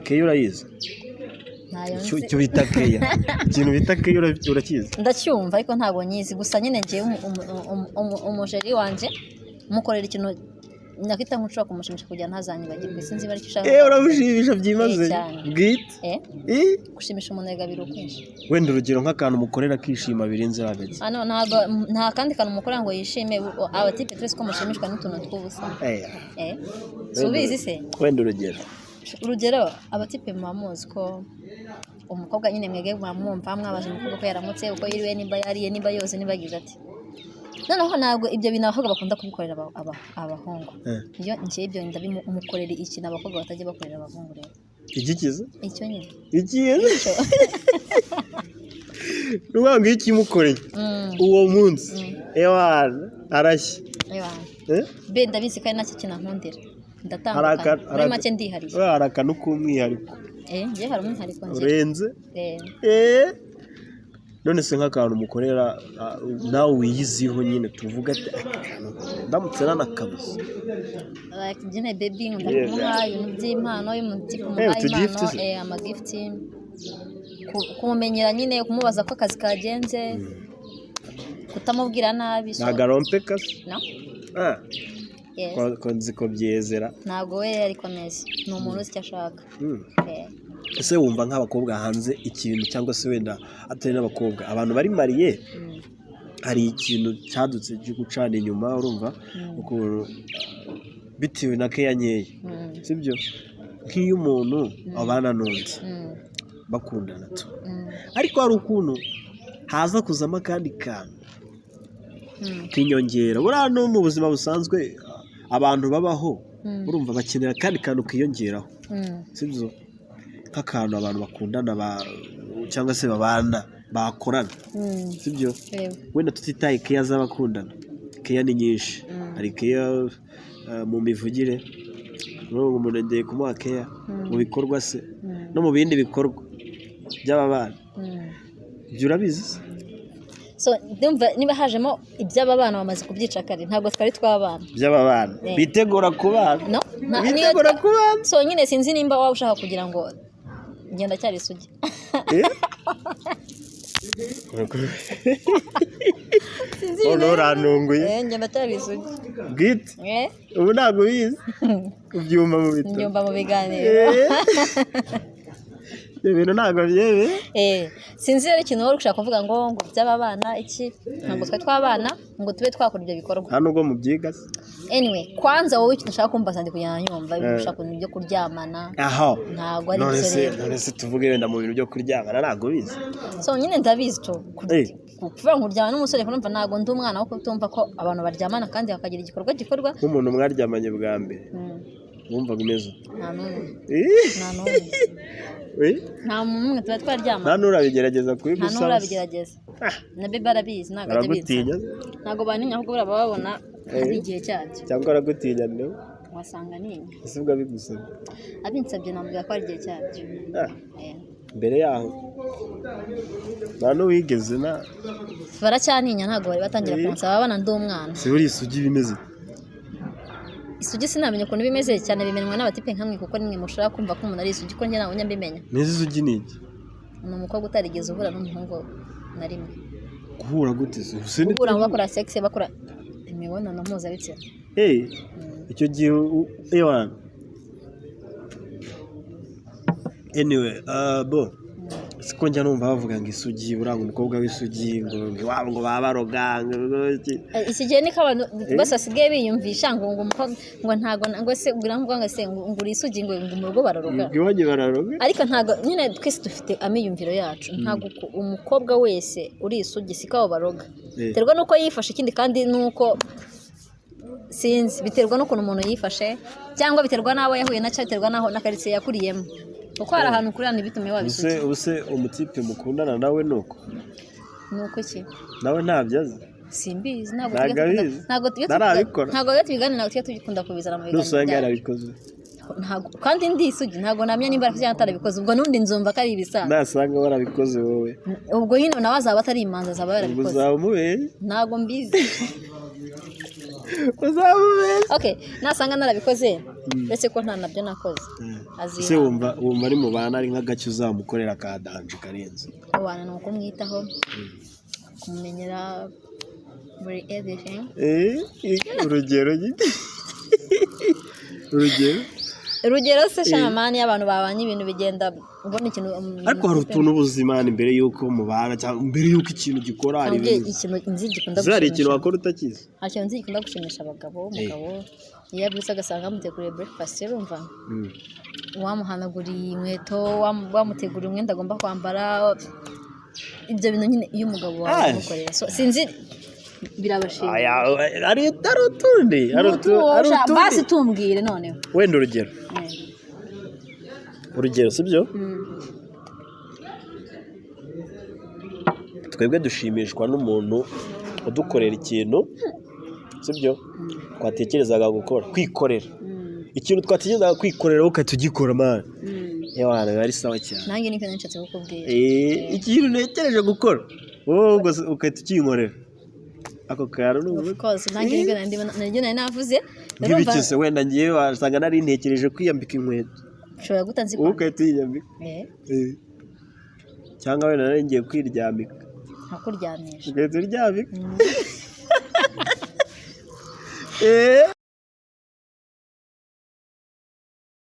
keya urayizi icyo bita keya ikintu bita keya urakizi ndacyumva ariko ntabwo nyizi gusa nyine ngiye umujeri wanje mukorera ikintu nakita nkushaka kumushimisha kugira ntazanyibagirwe sinzi bari cyashaka uramushimisha byimaze bwite gushimisha umuntu yagabira ukwinshi wenda urugero nk'akantu mukorera kishima birenze hagati ntabwo nta kandi kantu mukorera ngo yishime abatipe twese ko mushimishwa n'utuntu tw'ubusa subizi se wenda urugero abatipe mubamuzi ko umukobwa nyine mwege mwamwumva mwabaje umukobwa ko yaramutse uko yiriwe niba yariye niba yose niba agize ati noneho ntabwo ibyo bintu abakobwa bakunda kubikorera abahungu iyo ngiye ibyo ndabimukorera ikintu abakobwa batajya bakorera abahungu rero igikiza icyo nyine icyo n'ubwo ikimukoreye uwo munsi ewana arashye be ndabizi ko ari nacyo kinankundira ndatandukana muri make ndihariye hari akantu k'umwihariko ngiye hari umwihariko urenze none se nk'akantu mukorera nawe wiyiziho nyine tuvuga ati ndamutse nanakabuze like jene baby ndakumuha ibintu by'impano y'umutipe umuhaye impano amagifti kumumenyera nyine kumubaza ko akazi kagenze kutamubwira nabi nagarompe kasi no konzi ko byezera ntabwo we ariko neza ni umuntu uzi icyo ashaka ese wumva nk'abakobwa hanze ikintu cyangwa se wenda atari n'abakobwa abantu bari mariye hari ikintu cyadutse cyo gucana inyuma urumva ukuntu bitewe na keya nkeya sibyo nk'iyo umuntu abana n'undi bakundana tu ariko hari ukuntu haza kuzamo akandi kantu kinyongera buriya no mu buzima busanzwe abantu babaho urumva bakenera kandi kantu kiyongeraho sibyo nk'akantu abantu bakundana cyangwa se babana bakorana sibyo wenda tutitaye keya z'abakundana keya ni nyinshi hari keya mu mivugire n'ubu umuntu agiye kumuha keya mu bikorwa se no mu bindi bikorwa by'ababana ibyo urabizi se so niba hajemo iby'ababana bamaze kubyica kare ntabwo twari twabana by'ababana bitegura kubana no bitegura kubana so nyine sinzi nimba waba ushaka kugira ngo ngenda cyari isugi urantunguye ngenda cyari isugi bwite ubu ntabwo bizi ubyumva mu bitabo mbyumva mu biganiro ibintu ntabwo byebe sinzi rero ikintu wari ushaka kuvuga ngo by'ababana iki ntabwo twari twabana ngo tube twakora ibyo bikorwa hano ubwo mubyiga se anyway kwanza wowe icyo ushaka kumva sandi kugira nyumva ibintu ushaka ibyo kuryamana ntabwo ari byo none se tuvuge wenda mu bintu byo kuryamana ntabwo bizi so nyine ndabizi to kuvuga ngo uryamana n'umusore kumva ntabwo ndi umwana wo kutumva ko abantu baryamana kandi hakagira igikorwa gikorwa nk'umuntu mwaryamanye bwa mbere wumvaga umeze nta n'umwe tuba twaryamana nta n'urabigerageza kubigusaba nta n'urabigerageza na bebe arabizi ntabwo ajya aragutinya ntabwo bantinya ahubwo baba babona ari igihe cyacyo cyangwa aragutinya niwe wasanga ninya ese ubwo abigusabye abinsabye nambwira ko ari igihe cyacyo mbere yaho nta n'uwigeze baracyantinya ntabwo bari batangira kunsaba abana ndi umwana si buriya isugi bimeze isugi sinamenye ukuntu bimeze cyane bimenywa n'abatipe nkamwe kuko nimwe mushaka kumva ko umuntu ari isugi ko njye nawe nyambimenya neza isugi ni iki ni umukobwa utarigeze uhura n'umuhungu na rimwe guhura gute se guhura ngo bakora sex bakora imibonano mpuzabitsina icyo gihe ewana anyway bo siko njya numva bavuga ngo isugi buranga umukobwa w'isugi ngo iwabo ngo babaroga iki gihe niko abantu bose basigaye biyumvisha ngo ntago ngo se ugira ngo se ngo uri isugi ngo mu rugo bararoga ariko ntago nyine twese dufite amiyumviro yacu ntago umukobwa wese uri isugi sikaho baroga biterwa nuko yifashe ikindi kandi nuko sinzi biterwa n'ukuntu umuntu yifashe cyangwa biterwa n'abo yahuye nacyo biterwa n'aho na karitsiye yakuriyemo kuko hari ahantu kurana ibitume wabisugi ubuse umutipe mukundana nawe nuko iki nawe ntabyaza simbizi ntabwo tubiganira ntabwo tugikunda kubizana mu biganiro nusanga yarabikoze kandi ndi isugi ntabwo namenya nimba arakugira atarabikoze ubwo n'undi nzumva ko ari ibisanzwe nasanga warabikoze wowe ubwo hino nawe azaba atari imanza azaba yarabikoze uzaba umubeye ntabwo mbizi uzamubeshya okay nasanga narabikoze ndetse ko nta nabyo nakoze ese wumva ari mu bana ari nk'agace uzamukorera ka danje karenze abana nuko mwitaho kumumenyera muri everything urugero urugero se shamani y'abantu babanye ibintu bigenda ubona ikintu ariko hari utuntu ubuzima imbere yuko mubana cyangwa mbere yuko ikintu gikora hari ikintu inzi gikunda gushimisha zari ikintu wakora utakizi hari ikintu nzi gikunda gushimisha abagabo umugabo iyo abyutse agasanga amuteguriye breakfast urumva wamuhanaguriye inkweto wamuteguriye umwenda agomba kwambara ibyo bintu nyine iyo umugabo wawe amukorera sinzi birabashimira ari utundi basi tumbwire noneho wenda urugero sibyo twebwe dushimishwa n'umuntu udukorera ikintu sibyo twatekerezaga gukora kwikorera ikintu twatekerezaga kwikorera ukahita ugikora mani y'abantu bari sawa cyane nanjye niko nshatse kukubwira ikintu ntekereje gukora wowe ugahita ukinkorera ako karo n'ubu koze nanjye nibyo nari navuze nk'ibikese wenda ngiye wasanga nari ntekereje kwiyambika inkweto ushobora gutanza wowe ugahita uyiyambika cyangwa wenda nari ngiye kwiryamika nkakuryamisha ugahita uryamika